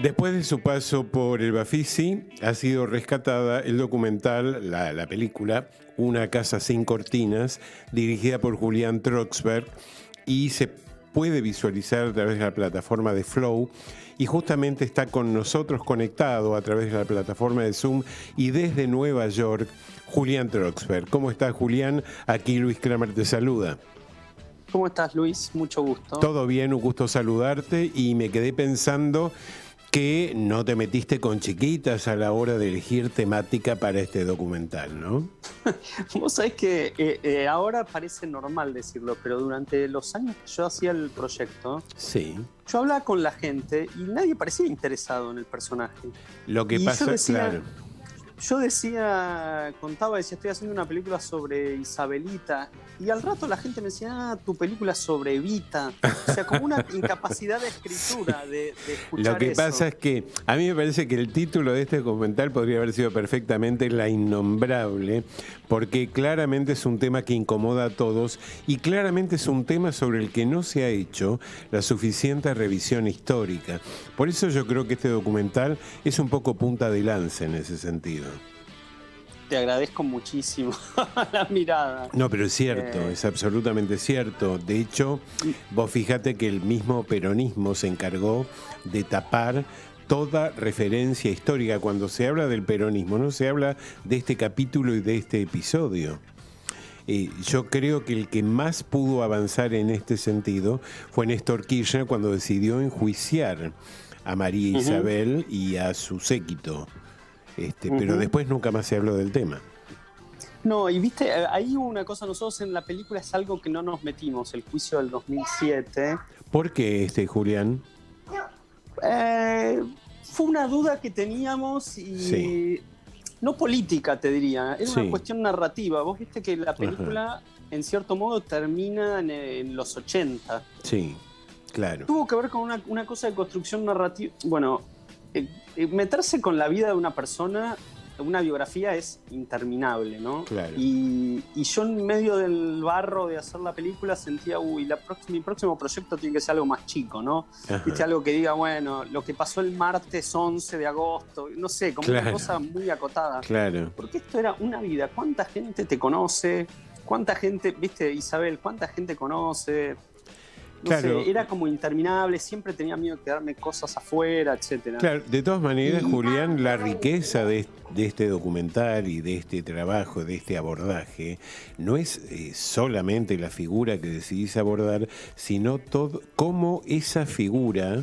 Después de su paso por el Bafisi, ha sido rescatada el documental, la película, Una casa sin cortinas, dirigida por Julián Troxberg, y se puede visualizar a través de la plataforma de Flow, y justamente está con nosotros conectado a través de la plataforma de Zoom, y desde Nueva York, Julián Troxberg. ¿Cómo estás, Julián? Aquí Luis Kramer te saluda. ¿Cómo estás, Luis? Mucho gusto. Todo bien, un gusto saludarte, y me quedé pensando que no te metiste con chiquitas a la hora de elegir temática para este documental, ¿no? Vos sabés que ahora parece normal decirlo, pero durante los años que yo hacía el proyecto, Sí. yo hablaba con la gente y nadie parecía interesado en el personaje. Lo que Y pasa, claro. Yo decía, estoy haciendo una película sobre Isabelita, y al rato la gente me decía, tu película sobre Evita. O sea, como una incapacidad de escritura, de escuchar Lo que eso. pasa es que a mí me parece que el título de este documental podría haber sido perfectamente La Innombrable, porque claramente es un tema que incomoda a todos y claramente es un tema sobre el que no se ha hecho la suficiente revisión histórica. Por eso yo creo que este documental es un poco punta de lanza en ese sentido. Te agradezco muchísimo la mirada. No, pero es cierto, es absolutamente cierto. De hecho, vos fíjate que el mismo peronismo se encargó de tapar toda referencia histórica. Cuando se habla del peronismo, no se habla de este capítulo y de este episodio. Yo creo que el que más pudo avanzar en este sentido fue Néstor Kirchner cuando decidió enjuiciar a María Isabel y a su séquito. Pero después nunca más se habló del tema. No, y viste, ahí hubo una cosa, nosotros en la película es algo que no nos metimos, el juicio del 2007. ¿Por qué, Julián? Fue una duda que teníamos y Sí. no política, te diría, era Sí. una cuestión narrativa. Vos viste que la película, en cierto modo, termina en los 80. Sí, claro. Tuvo que ver con una cosa de construcción narrativa. Bueno, meterse con la vida de una persona, una biografía es interminable, ¿no? Claro. Y yo en medio del barro de hacer la película sentía, mi próximo proyecto tiene que ser algo más chico, ¿no? Viste, algo que diga, bueno, lo que pasó el martes 11 de agosto, no sé, como una cosa muy acotada. Claro. Porque esto era una vida. ¿Cuánta gente te conoce? ¿Cuánta gente, viste, Isabel, cuánta gente conoce? No Claro. sé, era como interminable, siempre tenía miedo de quedarme cosas afuera, etcétera. Claro, de todas maneras, Julián, la riqueza de este documental y de este trabajo, de este abordaje, no es solamente la figura que decidís abordar, sino todo cómo esa figura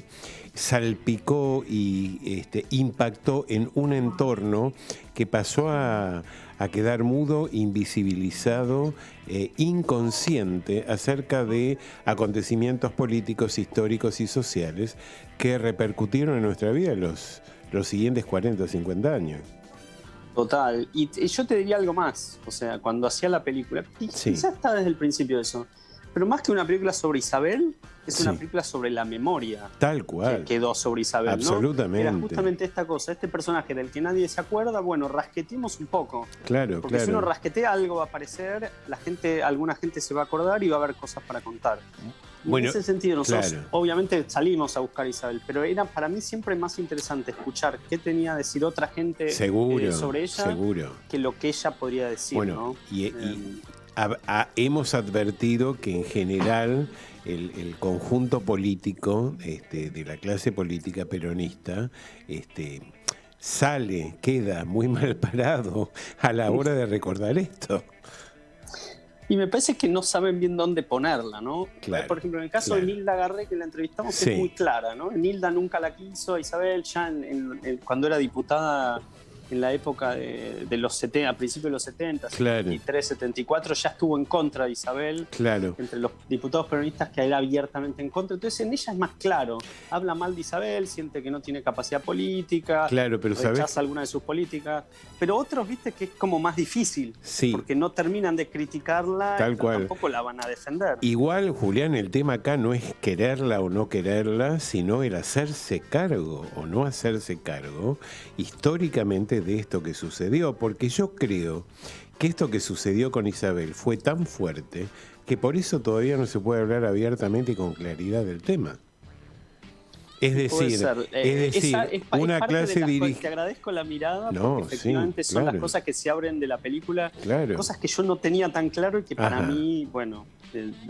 salpicó y impactó en un entorno que pasó a quedar mudo, invisibilizado, inconsciente acerca de acontecimientos políticos, históricos y sociales que repercutieron en nuestra vida los siguientes 40 o 50 años. Total. Y yo te diría algo más. O sea, cuando hacía la película, quizás está desde el principio eso, pero más que una película sobre Isabel, es una película sobre la memoria. Tal cual. Que quedó sobre Isabel, absolutamente. ¿no? Era justamente esta cosa, este personaje del que nadie se acuerda, bueno, rasquetemos un poco. Claro, porque si uno rasquetea algo va a aparecer, alguna gente se va a acordar y va a haber cosas para contar. Y en ese sentido nosotros obviamente salimos a buscar a Isabel, pero era para mí siempre más interesante escuchar qué tenía que decir otra gente sobre ella que lo que ella podría decir. Bueno, ¿no? Hemos advertido que en general el conjunto político de la clase política peronista queda muy mal parado a la hora de recordar esto. Y me parece que no saben bien dónde ponerla, ¿no? Claro, por ejemplo, en el caso de Nilda Garré, que la entrevistamos, es muy clara, ¿no? Nilda nunca la quiso a Isabel, ya cuando era diputada en la época de los 70, a principios de los 70, 73, 74, ya estuvo en contra de Isabel, entre los diputados peronistas que era abiertamente en contra. Entonces en ella es más claro, habla mal de Isabel, siente que no tiene capacidad política, pero rechaza alguna de sus políticas, pero otros, viste, que es como más difícil, porque no terminan de criticarla y tampoco la van a defender. Igual, Julián, el tema acá no es quererla o no quererla, sino el hacerse cargo o no hacerse cargo históricamente de esto que sucedió, porque yo creo que esto que sucedió con Isabel fue tan fuerte que por eso todavía no se puede hablar abiertamente y con claridad del tema. Es decir, una clase dirigente. Te agradezco la mirada, porque efectivamente son las cosas que se abren de la película, cosas que yo no tenía tan claro y que para mí, bueno,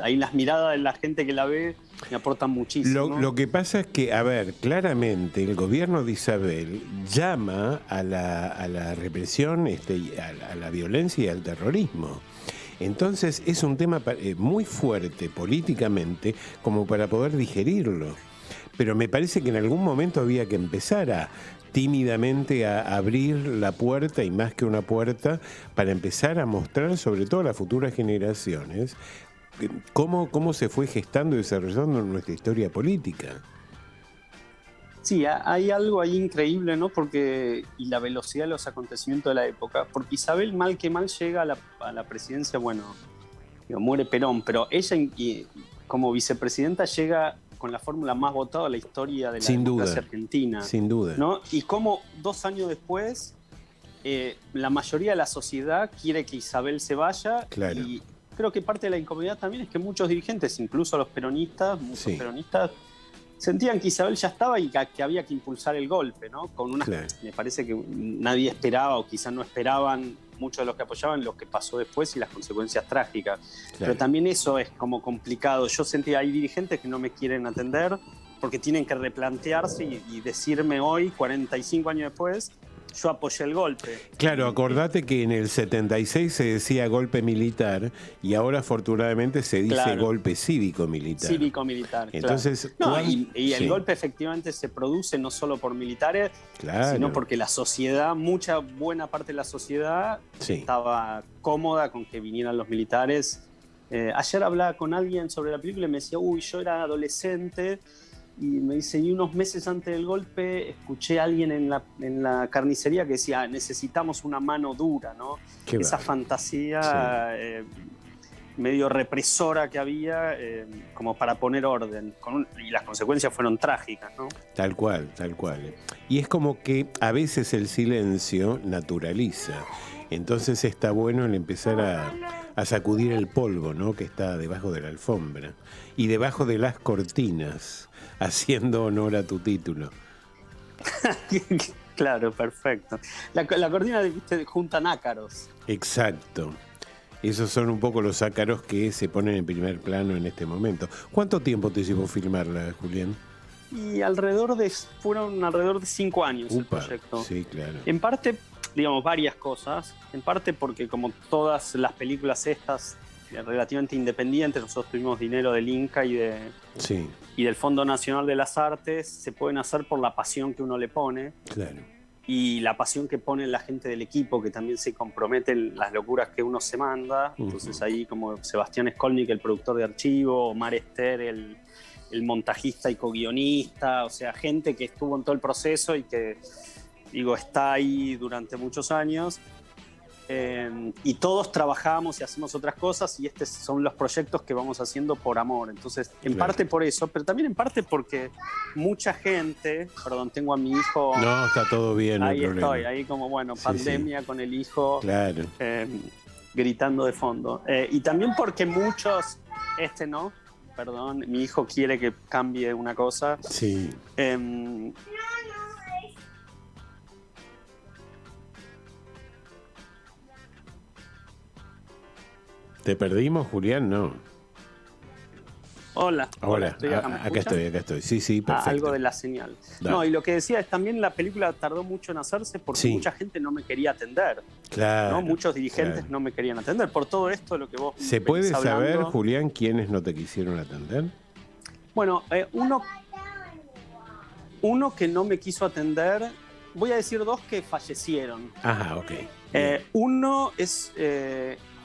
ahí las miradas de la gente que la ve me aportan muchísimo. Lo que pasa es que, a ver, claramente el gobierno de Isabel llama a la represión, a la violencia y al terrorismo. Entonces es un tema muy fuerte políticamente como para poder digerirlo. Pero me parece que en algún momento había que empezar tímidamente a abrir la puerta, y más que una puerta, para empezar a mostrar, sobre todo a las futuras generaciones, cómo se fue gestando y desarrollando nuestra historia política. Sí, hay algo ahí increíble, ¿no? Y la velocidad de los acontecimientos de la época, porque Isabel, mal que mal, llega a la presidencia, muere Perón, pero ella como vicepresidenta llega con la fórmula más votada de la historia de la democracia argentina. Sin duda. ¿No? Y como 2 años después, la mayoría de la sociedad quiere que Isabel se vaya. Claro. Y creo que parte de la incomodidad también es que muchos dirigentes, incluso los peronistas, peronistas, sentían que Isabel ya estaba y que había que impulsar el golpe, ¿no? Me parece que nadie esperaba, o quizás no esperaban, muchos de los que apoyaban, lo que pasó después y las consecuencias trágicas. Pero también eso es como complicado. Yo sentía, hay dirigentes que no me quieren atender porque tienen que replantearse y decirme hoy, 45 años después, yo apoyé el golpe. Claro, acordate que en el 76 se decía golpe militar y ahora afortunadamente se dice golpe cívico-militar. Cívico-militar, entonces, y el golpe efectivamente se produce no solo por militares, sino porque la sociedad, buena parte de la sociedad estaba cómoda con que vinieran los militares. Ayer hablaba con alguien sobre la película y me decía, yo era adolescente. Y me dice, y unos meses antes del golpe escuché a alguien en la carnicería que decía, necesitamos una mano dura, ¿no? Esa fantasía medio represora que había, como para poner orden. Y las consecuencias fueron trágicas, ¿no? Tal cual. Y es como que a veces el silencio naturaliza. Entonces está bueno el empezar a sacudir el polvo, ¿no? Que está debajo de la alfombra y debajo de las cortinas, haciendo honor a tu título. Claro, perfecto. La cortina juntan ácaros. Exacto. Esos son un poco los ácaros que se ponen en primer plano en este momento. ¿Cuánto tiempo te llevó filmarla, Julián? Y fueron alrededor de 5 años el proyecto. Sí, claro. En parte, digamos, varias cosas. En parte porque, como todas las películas estas relativamente independientes, nosotros tuvimos dinero del Inca y del Fondo Nacional de las Artes, se pueden hacer por la pasión que uno le pone. Claro. Y la pasión que pone la gente del equipo, que también se compromete en las locuras que uno se manda. Entonces ahí, como Sebastián Skolnick, el productor de archivo, Omar Ester, el montajista y co-guionista, o sea, gente que estuvo en todo el proceso y que, está ahí durante muchos años. Y todos trabajamos y hacemos otras cosas, y estos son los proyectos que vamos haciendo por amor. Entonces, en parte por eso, pero también en parte porque mucha gente, perdón, tengo a mi hijo. No, está todo bien. Ahí estoy, ahí como, pandemia con el hijo, claro, gritando de fondo. Y también porque muchos, perdón, mi hijo quiere que cambie una cosa. Sí. ¿Te perdimos, Julián? No. Hola, estoy acá. Acá estoy. Sí, perfecto. Algo de la señal. Dale. No, y lo que decía es también la película tardó mucho en hacerse porque mucha gente no me quería atender. Claro. ¿no? Muchos dirigentes no me querían atender. Por todo esto de lo que vos ¿Se puede saber, Julián, quiénes no te quisieron atender? Bueno, uno que no me quiso atender, voy a decir 2 que fallecieron. Ajá, ok. Uno es...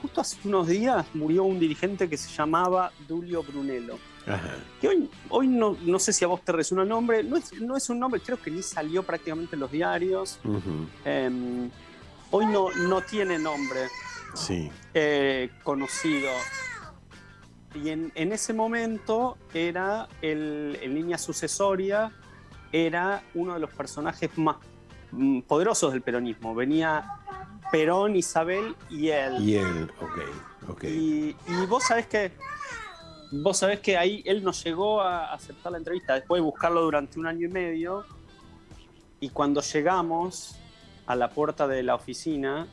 justo hace unos días murió un dirigente que se llamaba Dulio Brunello. Ajá. Que hoy no sé si a vos te resuena el nombre, no es un nombre, creo que ni salió prácticamente en los diarios. Hoy no tiene nombre conocido. Y en ese momento era en línea sucesoria, era uno de los personajes más poderosos del peronismo. Venía Perón, Isabel y él. Ok. Y vos sabés que vos sabés que ahí él no llegó a aceptar la entrevista, después de buscarlo durante 1 año y medio, y cuando llegamos a la puerta de la oficina,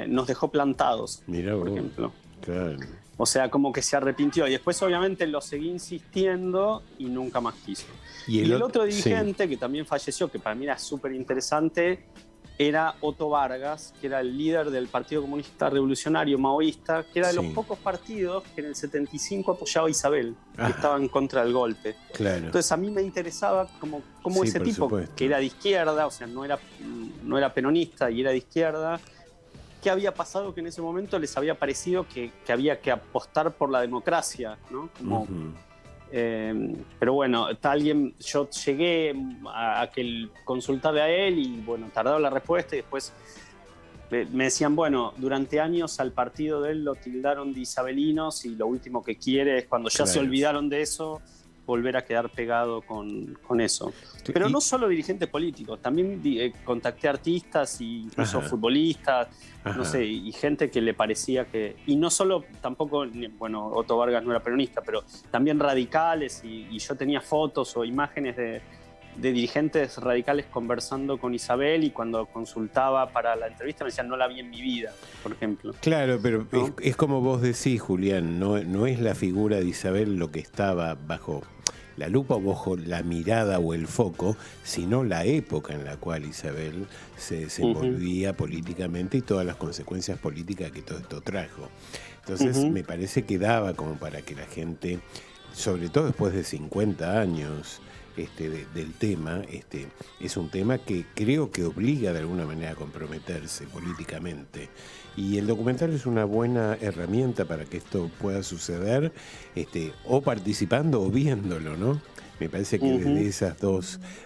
nos dejó plantados, por ejemplo. Claro. O sea, como que se arrepintió. Y después, obviamente, lo seguí insistiendo y nunca más quiso. Y el otro dirigente, que también falleció, que para mí era súper interesante, era Otto Vargas, que era el líder del Partido Comunista Revolucionario Maoísta, que era de los pocos partidos que en el 75 apoyaba a Isabel, que estaba en contra del golpe. Claro. Entonces a mí me interesaba como ese tipo, que era de izquierda, o sea, no era peronista y era de izquierda, qué había pasado que en ese momento les había parecido que había que apostar por la democracia, ¿no? Como... pero bueno, yo llegué a consultarle a él y bueno, tardaba la respuesta y después me decían, bueno, durante años al partido de él lo tildaron de isabelinos y lo último que quiere es cuando ya se olvidaron de eso, volver a quedar pegado con eso. Pero no solo dirigentes políticos, también contacté artistas e incluso futbolistas, no sé, y gente que le parecía que... Y no solo, tampoco, bueno, Otto Vargas no era peronista, pero también radicales, y yo tenía fotos o imágenes de dirigentes radicales conversando con Isabel, y cuando consultaba para la entrevista me decían, no la vi en mi vida, por ejemplo. Claro, pero ¿no? es como vos decís, Julián, no es la figura de Isabel lo que estaba bajo la lupa o bajo la mirada o el foco, sino la época en la cual Isabel se desenvolvía políticamente y todas las consecuencias políticas que todo esto trajo. Entonces me parece que daba como para que la gente, sobre todo después de 50 años del tema, es un tema que creo que obliga de alguna manera a comprometerse políticamente. Y el documental es una buena herramienta para que esto pueda suceder, o participando o viéndolo, ¿no? Me parece que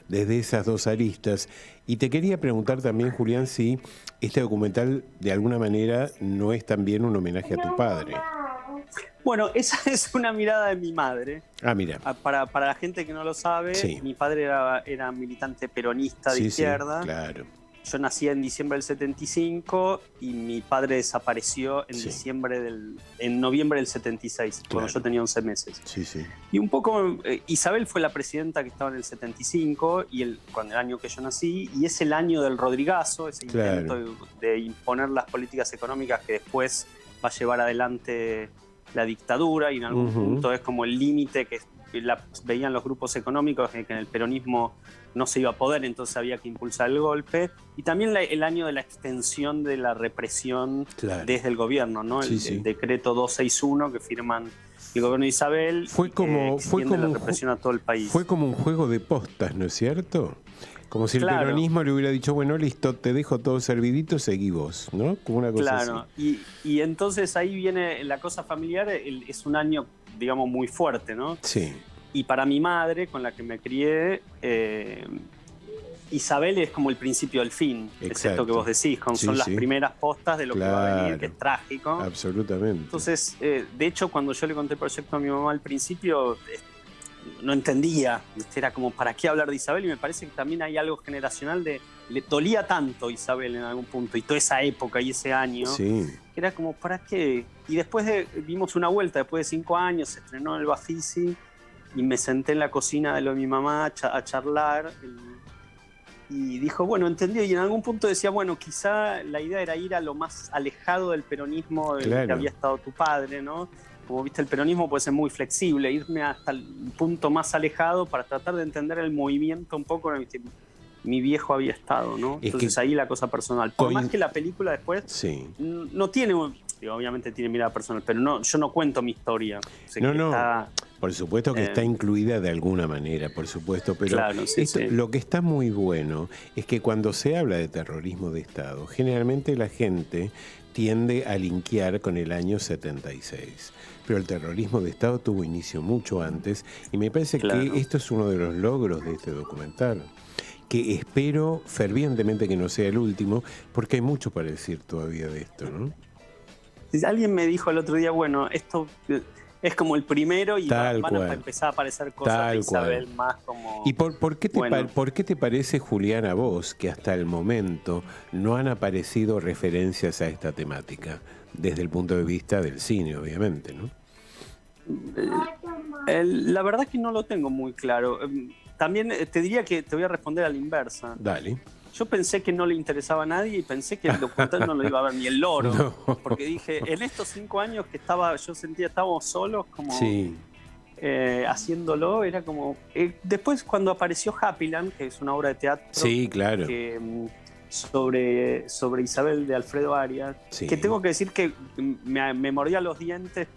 desde esas dos aristas. Y te quería preguntar también, Julián, si este documental de alguna manera no es también un homenaje a tu padre. Bueno, esa es una mirada de mi madre. Ah, mira. Para la gente que no lo sabe, mi padre era militante peronista de izquierda. Sí, claro. Yo nací en diciembre del 75 y mi padre desapareció en noviembre del 76, cuando yo tenía 11 meses. Sí, sí. Y un poco, Isabel fue la presidenta que estaba en el 75, cuando el año que yo nací, y es el año del Rodrigazo, ese intento de imponer las políticas económicas que después va a llevar adelante la dictadura, y en algún punto es como el límite que veían los grupos económicos, que en el peronismo no se iba a poder, entonces había que impulsar el golpe. Y también el año de la extensión de la represión desde el gobierno, ¿no? El decreto 261 que firman el gobierno de Isabel, fue como la represión a todo el país. Fue como un juego de postas, ¿no es cierto? Como si el peronismo le hubiera dicho, bueno, listo, te dejo todo servidito, seguí vos, ¿no? Como una cosa así. Y entonces ahí viene la cosa familiar, es un año, digamos, muy fuerte, ¿no? Sí. Y para mi madre, con la que me crié, Isabel es como el principio del fin. Exacto. Es esto que vos decís, son las primeras postas de lo que va a venir, que es trágico. Absolutamente. Entonces, de hecho, cuando yo le conté el proyecto a mi mamá al principio, no entendía, era como, ¿para qué hablar de Isabel? Y me parece que también hay algo generacional le dolía tanto Isabel en algún punto, y toda esa época y ese año, que era como, ¿para qué? Y después dimos una vuelta, después de 5 años, se estrenó el Bafisi, y me senté en la cocina de mi mamá a charlar, y dijo, bueno, entendió, y en algún punto decía, bueno, quizá la idea era ir a lo más alejado del peronismo del que había estado tu padre, ¿no? Como viste, el peronismo puede ser muy flexible, irme hasta el punto más alejado para tratar de entender el movimiento un poco en el que mi viejo había estado, ¿no? Entonces ahí la cosa personal. Por más que la película después no tiene, obviamente tiene mirada personal, pero yo no cuento mi historia. Por supuesto que está incluida de alguna manera, por supuesto, pero lo que está muy bueno es que cuando se habla de terrorismo de Estado, generalmente la gente tiende a linkear con el año 76. Pero el terrorismo de Estado tuvo inicio mucho antes, y me parece que esto es uno de los logros de este documental, que espero fervientemente que no sea el último, porque hay mucho para decir todavía de esto, ¿no? Alguien me dijo el otro día, bueno, esto es como el primero y van a empezar a aparecer cosas de Isabel más como... ¿Y por qué te parece, Julián, a vos, que hasta el momento no han aparecido referencias a esta temática? Desde el punto de vista del cine, obviamente, ¿no? La verdad que no lo tengo muy claro. También te diría que te voy a responder a la inversa. Dale. Yo pensé que no le interesaba a nadie y pensé que el documental no lo iba a ver ni el loro. No. Porque dije, en estos 5 años que yo sentía estábamos solos, como sí. Haciéndolo, era como... después cuando apareció Happyland, que es una obra de teatro, sí, claro, sobre Isabel de Alfredo Arias, sí, que tengo que decir que me mordía los dientes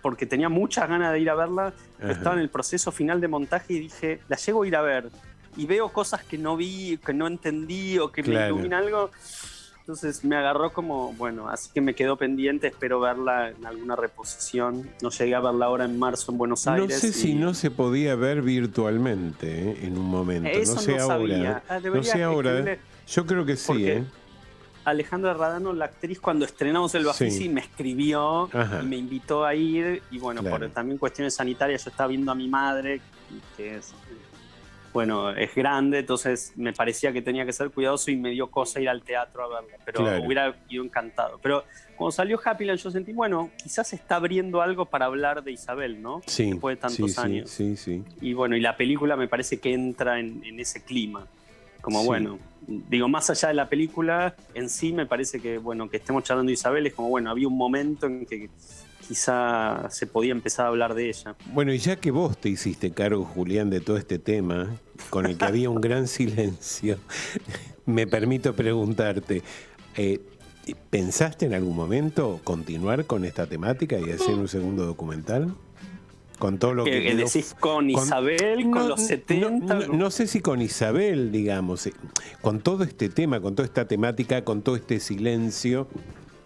porque tenía muchas ganas de ir a verla, pero estaba en el proceso final de montaje y dije, la llego a ir a ver y veo cosas que no vi, que no entendí o que me ilumina algo. Entonces me agarró como, bueno, así que me quedó pendiente, espero verla en alguna reposición. No llegué a verla ahora en marzo en Buenos Aires. No sé si no se podía ver virtualmente en un momento. Eso no sé no ahora. No sé ahora. Yo creo que sí, Alejandra Radano, la actriz, cuando estrenamos el Bafisi, sí, me escribió y me invitó a ir. Y bueno, por también cuestiones sanitarias, yo estaba viendo a mi madre, que es... Bueno, es grande, entonces me parecía que tenía que ser cuidadoso y me dio cosa ir al teatro a verla, pero hubiera ido encantado. Pero cuando salió Happyland yo sentí, bueno, quizás se está abriendo algo para hablar de Isabel, ¿no? Sí, después de tantos años. Sí. Y bueno, y la película me parece que entra en ese clima. Como bueno, digo, más allá de la película en sí, me parece que, bueno, que estemos charlando de Isabel es como, bueno, había un momento en que quizá se podía empezar a hablar de ella. Bueno, y ya que vos te hiciste cargo, Julián, de todo este tema, con el que había un gran silencio, me permito preguntarte, ¿pensaste en algún momento continuar con esta temática y hacer un segundo documental? Con todo lo que decís con Isabel, con los 70. No sé si con Isabel, digamos, con todo este tema, con toda esta temática, con todo este silencio,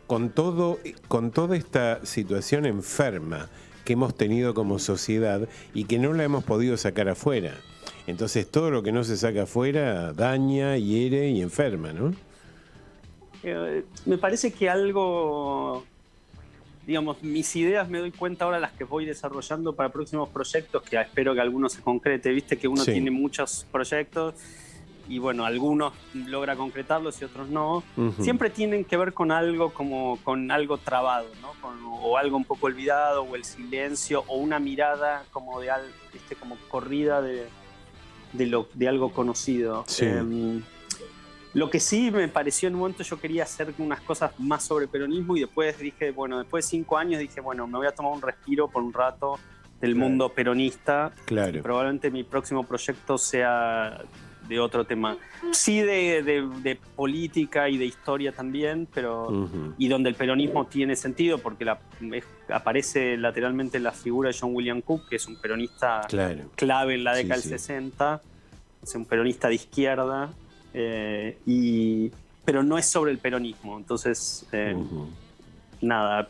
con toda esta situación enferma que hemos tenido como sociedad y que no la hemos podido sacar afuera. Entonces todo lo que no se saca afuera daña, hiere y enferma, ¿no? Me parece que algo... Digamos, mis ideas me doy cuenta ahora las que voy desarrollando para próximos proyectos, que espero que alguno se concrete. Viste que uno tiene muchos proyectos y bueno, algunos logra concretarlos y otros no. Siempre tienen que ver con algo como con algo trabado, ¿no? O algo un poco olvidado, o el silencio, o una mirada como como corrida de algo conocido. Sí. Lo que sí me pareció en un momento, yo quería hacer unas cosas más sobre peronismo y después dije, bueno, después de 5 años dije, bueno, me voy a tomar un respiro por un rato del mundo peronista. Claro. Probablemente mi próximo proyecto sea de otro tema. Sí de política y de historia también, pero y donde el peronismo tiene sentido porque aparece lateralmente la figura de John William Cook, que es un peronista clave en la década del 60, es un peronista de izquierda. Pero no es sobre el peronismo, entonces nada,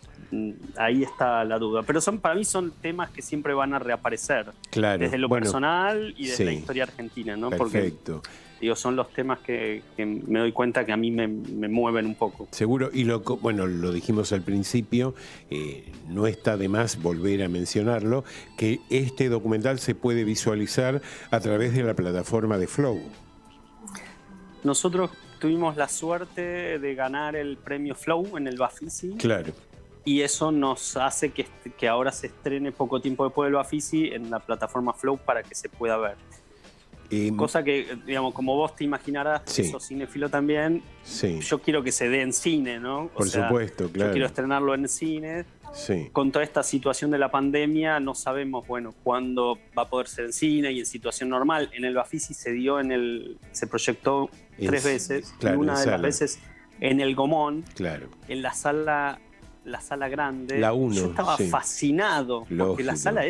ahí está la duda, pero para mí son temas que siempre van a reaparecer, desde lo personal y desde la historia argentina, ¿no? Perfecto. Porque digo, son los temas que me doy cuenta que a mí me mueven un poco. Seguro, y lo dijimos al principio, no está de más volver a mencionarlo, que este documental se puede visualizar a través de la plataforma de Flow. Nosotros tuvimos la suerte de ganar el premio Flow en el Bafisi. Claro. Y eso nos hace que ahora se estrene poco tiempo después del Bafisi en la plataforma Flow para que se pueda ver. Cosa que, digamos, como vos te imaginarás, sos cinéfilo también, yo quiero que se dé en cine, ¿no? Por supuesto, claro. Yo quiero estrenarlo en cine. Sí. Con toda esta situación de la pandemia no sabemos, bueno, cuándo va a poder ser en cine y en situación normal. En el Bafisi se proyectó 3 veces, y una de las veces en el Gomón, en la sala grande. La 1. Yo estaba fascinado, porque la sala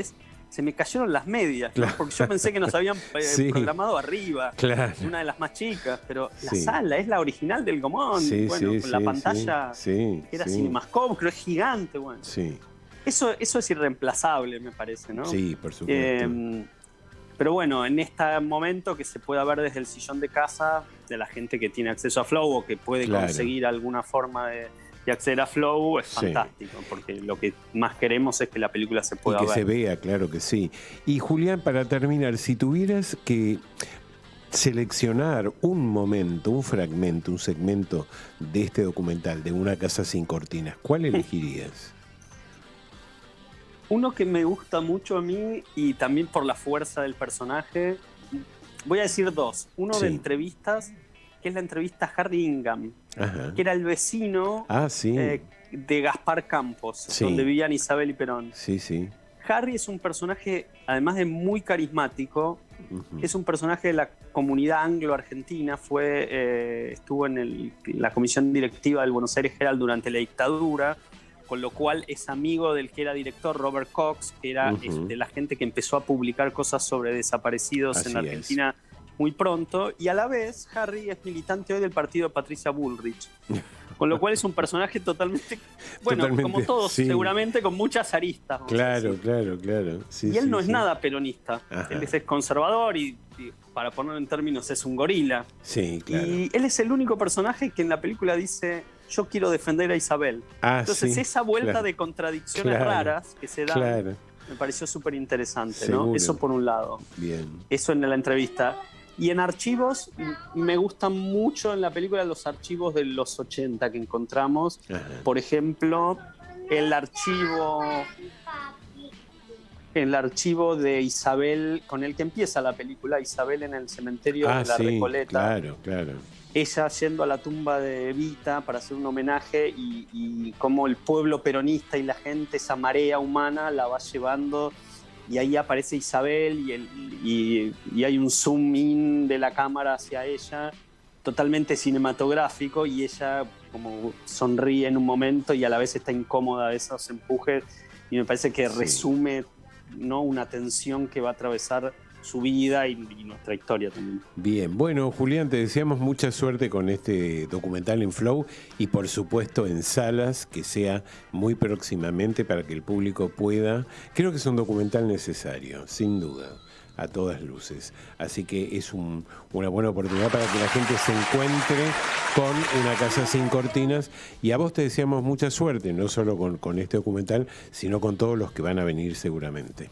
se me cayeron las medias, ¿no? Porque yo pensé que nos habían programado arriba, una de las más chicas, pero la sala es la original del Gomón, con la pantalla que era Cinemascope, creo que es gigante, bueno. Eso es irreemplazable, me parece, ¿no? Sí, por supuesto. Pero bueno, en este momento que se pueda ver desde el sillón de casa de la gente que tiene acceso a Flow o que puede conseguir alguna forma de acceder a Flow, es fantástico, porque lo que más queremos es que la película se pueda ver. Y que se vea, claro que sí. Y Julián, para terminar, si tuvieras que seleccionar un momento, un fragmento, un segmento de este documental, de Una casa sin cortinas, ¿cuál elegirías? Uno que me gusta mucho a mí y también por la fuerza del personaje, voy a decir dos. Uno de entrevistas, que es la entrevista a Harry Ingham, que era el vecino de Gaspar Campos, donde vivían Isabel y Perón. Harry es un personaje, además de muy carismático, es un personaje de la comunidad anglo-argentina, estuvo en la comisión directiva del Buenos Aires Herald durante la dictadura, con lo cual es amigo del que era director, Robert Cox, que era de la gente que empezó a publicar cosas sobre desaparecidos en Argentina muy pronto, y a la vez Harry es militante hoy del partido de Patricia Bullrich, con lo cual es un personaje totalmente, como todos, seguramente con muchas aristas. Claro. Y él no es nada peronista, él es conservador y para ponerlo en términos es un gorila. Y él es el único personaje que en la película dice: yo quiero defender a Isabel. Entonces esa vuelta de contradicciones raras que se dan me pareció súper interesante, ¿no? Eso por un lado. Eso en la entrevista. Y en archivos, me gustan mucho en la película los archivos de los 80 que encontramos. Por ejemplo, el archivo de Isabel, con el que empieza la película, Isabel en el cementerio de la Recoleta. Ella yendo a la tumba de Evita para hacer un homenaje y cómo el pueblo peronista y la gente, esa marea humana, la va llevando. Y ahí aparece Isabel y hay un zoom in de la cámara hacia ella, totalmente cinematográfico, y ella como sonríe en un momento y a la vez está incómoda de esos empujes. Y me parece que resume, ¿no?, una tensión que va a atravesar su vida y nuestra historia también. Bien, bueno, Julián, te deseamos mucha suerte con este documental en Flow y por supuesto en salas, que sea muy próximamente para que el público pueda. Creo que es un documental necesario, sin duda, a todas luces. Así que es una buena oportunidad para que la gente se encuentre con Una casa sin cortinas. Y a vos te deseamos mucha suerte, no solo con este documental, sino con todos los que van a venir seguramente.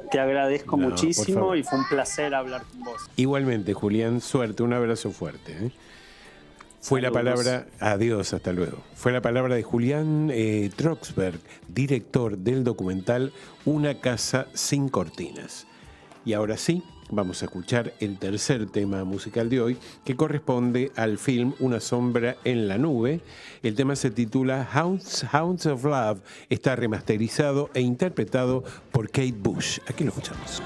Te agradezco muchísimo y fue un placer hablar con vos. Igualmente, Julián, suerte, un abrazo fuerte. Fue la palabra, adiós, hasta luego. Fue la palabra de Julián Troxberg, director del documental Una casa sin cortinas. Y ahora sí, vamos a escuchar el tercer tema musical de hoy, que corresponde al film Una sombra en la nube. El tema se titula Hounds of Love. Está remasterizado e interpretado por Kate Bush. Aquí lo escuchamos.